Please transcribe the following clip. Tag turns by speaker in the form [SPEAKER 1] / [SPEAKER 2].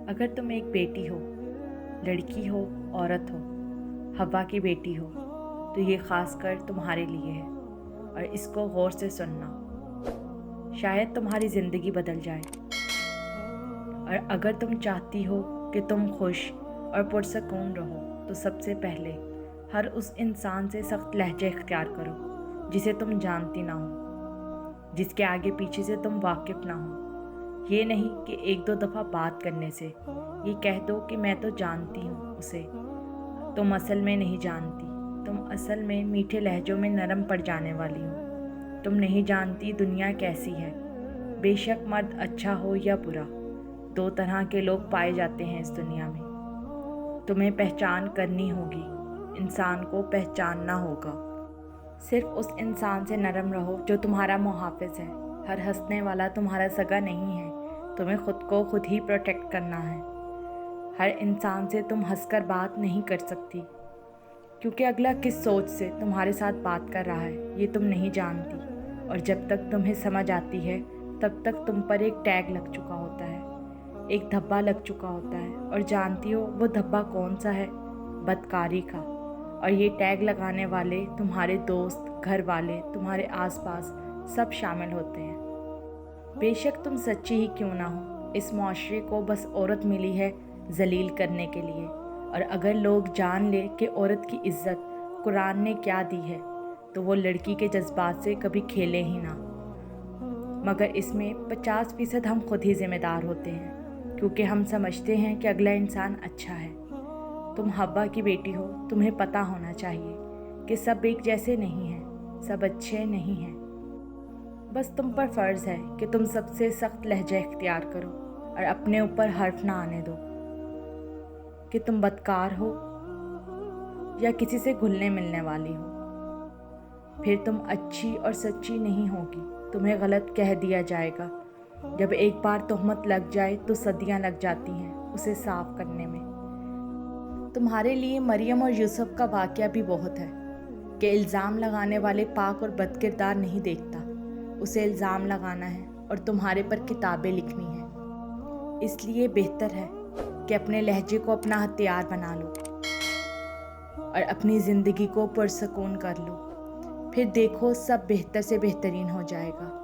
[SPEAKER 1] اگر تم ایک بیٹی ہو، لڑکی ہو، عورت ہو، حوا کی بیٹی ہو، تو یہ خاص کر تمہارے لیے ہے اور اس کو غور سے سننا، شاید تمہاری زندگی بدل جائے۔ اور اگر تم چاہتی ہو کہ تم خوش اور پرسکون رہو تو سب سے پہلے ہر اس انسان سے سخت لہجہ اختیار کرو جسے تم جانتی نہ ہو، جس کے آگے پیچھے سے تم واقف نہ ہو۔ یہ نہیں کہ ایک دو دفعہ بات کرنے سے یہ کہہ دو کہ میں تو جانتی ہوں اسے، تم اصل میں نہیں جانتی، تم اصل میں میٹھے لہجوں میں نرم پڑ جانے والی ہو۔ تم نہیں جانتی دنیا کیسی ہے، بے شک مرد اچھا ہو یا برا، دو طرح کے لوگ پائے جاتے ہیں اس دنیا میں۔ تمہیں پہچان کرنی ہوگی، انسان کو پہچاننا ہوگا۔ صرف اس انسان سے نرم رہو جو تمہارا محافظ ہے۔ ہر ہنسنے والا تمہارا سگا نہیں ہے، تمہیں خود کو خود ہی پروٹیکٹ کرنا ہے۔ ہر انسان سے تم ہنس کر بات نہیں کر سکتی، کیونکہ اگلا کس سوچ سے تمہارے ساتھ بات کر رہا ہے یہ تم نہیں جانتی، اور جب تک تمہیں سمجھ آتی ہے تب تک تم پر ایک ٹیگ لگ چکا ہوتا ہے، ایک دھبا لگ چکا ہوتا ہے، اور جانتی ہو وہ دھبا کون سا ہے؟ بدکاری کا۔ اور یہ ٹیگ لگانے والے تمہارے دوست، گھر والے، تمہارے آس پاس سب شامل ہوتے ہیں۔ بے شک تم سچی ہی کیوں نہ ہو، اس معاشرے کو بس عورت ملی ہے ذلیل کرنے کے لیے، اور اگر لوگ جان لے کہ عورت کی عزت قرآن نے کیا دی ہے تو وہ لڑکی کے جذبات سے کبھی کھیلے ہی نہ۔ مگر اس میں 50% ہم خود ہی ذمہ دار ہوتے ہیں، کیونکہ ہم سمجھتے ہیں کہ اگلا انسان اچھا ہے۔ تم حوا کی بیٹی ہو، تمہیں پتہ ہونا چاہیے کہ سب ایک جیسے نہیں ہیں، سب اچھے نہیں ہیں۔ بس تم پر فرض ہے کہ تم سب سے سخت لہجہ اختیار کرو اور اپنے اوپر حرف نہ آنے دو کہ تم بدکار ہو یا کسی سے گھلنے ملنے والی ہو۔ پھر تم اچھی اور سچی نہیں ہوگی، تمہیں غلط کہہ دیا جائے گا۔ جب ایک بار تہمت لگ جائے تو صدیاں لگ جاتی ہیں اسے صاف کرنے میں۔ تمہارے لیے مریم اور یوسف کا واقعہ بھی بہت ہے کہ الزام لگانے والے پاک اور بد کردار نہیں دیکھتا، اسے الزام لگانا ہے اور تمہارے پر کتابیں لکھنی ہیں۔ اس لیے بہتر ہے کہ اپنے لہجے کو اپنا ہتھیار بنا لو اور اپنی زندگی کو پرسکون کر لو، پھر دیکھو سب بہتر سے بہترین ہو جائے گا۔